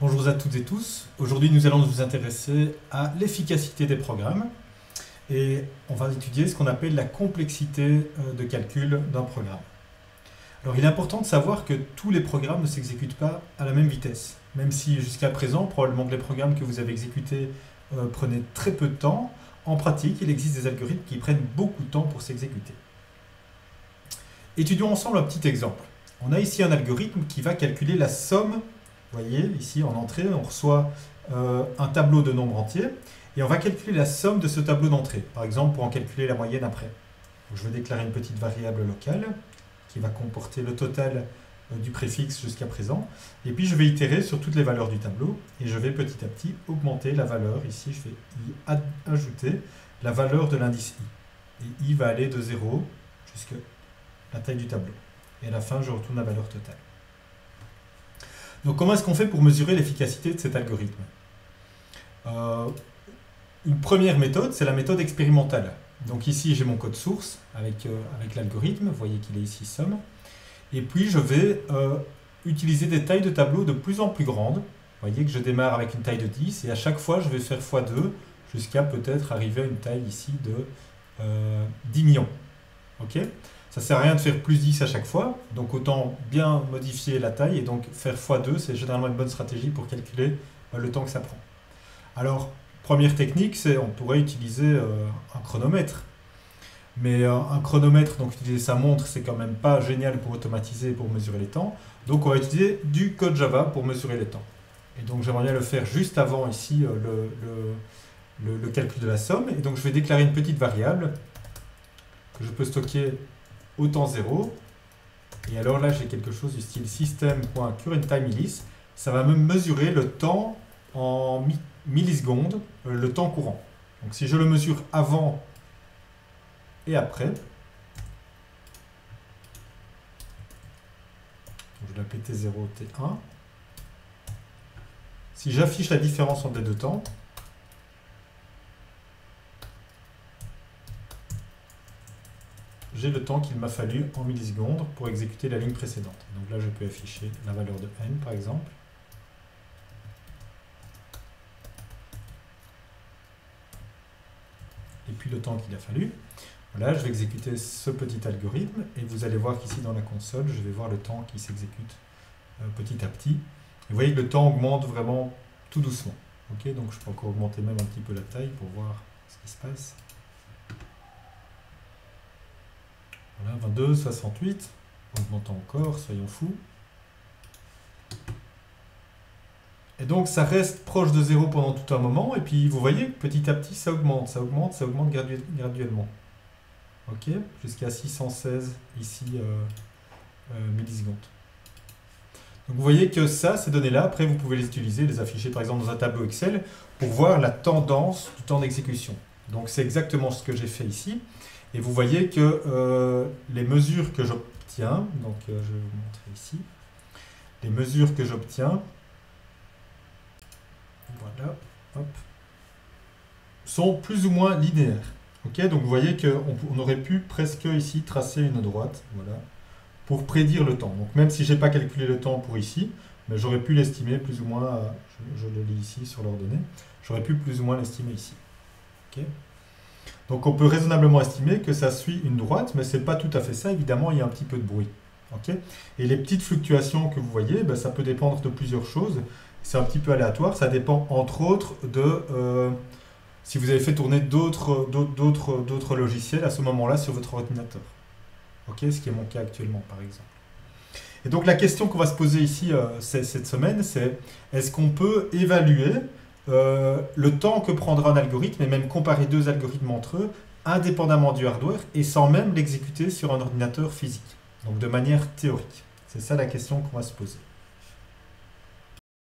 Bonjour à toutes et tous. Aujourd'hui, nous allons nous intéresser à l'efficacité des programmes et on va étudier ce qu'on appelle la complexité de calcul d'un programme. Alors, il est important de savoir que tous les programmes ne s'exécutent pas à la même vitesse. Même si jusqu'à présent, probablement que les programmes que vous avez exécutés prenaient très peu de temps, en pratique, il existe des algorithmes qui prennent beaucoup de temps pour s'exécuter. Étudions ensemble un petit exemple. On a ici un algorithme qui va calculer la somme. Vous voyez, ici en entrée, on reçoit un tableau de nombres entiers et on va calculer la somme de ce tableau d'entrée, par exemple pour en calculer la moyenne après. Donc, je vais déclarer une petite variable locale qui va comporter le total du préfixe jusqu'à présent. Et puis je vais itérer sur toutes les valeurs du tableau et je vais petit à petit augmenter la valeur. Ici, je vais y ajouter la valeur de l'indice i. Et i va aller de 0 jusqu'à la taille du tableau. Et à la fin, je retourne la valeur totale. Donc comment est-ce qu'on fait pour mesurer l'efficacité de cet algorithme? Une première méthode, c'est la méthode expérimentale. Donc ici, j'ai mon code source avec l'algorithme. Vous voyez qu'il est ici somme. Et puis, je vais utiliser des tailles de tableau de plus en plus grandes. Vous voyez que je démarre avec une taille de 10 et à chaque fois, je vais faire x2 jusqu'à peut-être arriver à une taille ici de 10 millions. Ok? Ça ne sert à rien de faire plus 10 à chaque fois, donc autant bien modifier la taille et donc faire x2, c'est généralement une bonne stratégie pour calculer le temps que ça prend. Alors, première technique, c'est on pourrait utiliser un chronomètre. Mais un chronomètre, donc utiliser sa montre, c'est quand même pas génial pour automatiser et pour mesurer les temps. Donc on va utiliser du code Java pour mesurer les temps. Et donc j'aimerais bien le faire juste avant ici le calcul de la somme. Et donc je vais déclarer une petite variable que je peux stocker au temps 0. Et alors là, j'ai quelque chose du style system.currentTimeIlis. Ça va me mesurer le temps en millisecondes, le temps courant. Donc si je le mesure avant et après, je vais l'appeler T0, T1. Si j'affiche la différence entre les deux temps, j'ai le temps qu'il m'a fallu en millisecondes pour exécuter la ligne précédente. Donc là, je peux afficher la valeur de n, par exemple. Et puis le temps qu'il a fallu. Voilà, je vais exécuter ce petit algorithme et vous allez voir qu'ici dans la console, je vais voir le temps qui s'exécute petit à petit. Et vous voyez que le temps augmente vraiment tout doucement. Ok, donc je peux encore augmenter même un petit peu la taille pour voir ce qui se passe. Voilà, 22, 68, augmentant encore, soyons fous. Et donc ça reste proche de 0 pendant tout un moment, et puis vous voyez, petit à petit, ça augmente graduellement. Ok, jusqu'à 616 ici millisecondes. Donc vous voyez que ça, ces données-là, après vous pouvez les utiliser, les afficher par exemple dans un tableau Excel pour voir la tendance du temps d'exécution. Donc c'est exactement ce que j'ai fait ici. Et vous voyez que les mesures que j'obtiens, donc je vais vous montrer ici, les mesures que j'obtiens, voilà, hop, sont plus ou moins linéaires. Okay, donc vous voyez qu'on aurait pu presque ici tracer une droite, voilà, pour prédire le temps. Donc même si je n'ai pas calculé le temps pour ici, mais j'aurais pu l'estimer plus ou moins, je le lis ici sur l'ordonnée, j'aurais pu plus ou moins l'estimer ici. Okay. Donc on peut raisonnablement estimer que ça suit une droite, mais ce n'est pas tout à fait ça, évidemment il y a un petit peu de bruit. Okay. Et les petites fluctuations que vous voyez, ben, ça peut dépendre de plusieurs choses, c'est un petit peu aléatoire, ça dépend entre autres de... si vous avez fait tourner d'autres logiciels à ce moment-là sur votre ordinateur. Okay, ce qui est mon cas actuellement, par exemple. Et donc la question qu'on va se poser ici cette semaine, c'est est-ce qu'on peut évaluer le temps que prendra un algorithme et même comparer deux algorithmes entre eux, indépendamment du hardware et sans même l'exécuter sur un ordinateur physique, donc de manière théorique. C'est ça la question qu'on va se poser.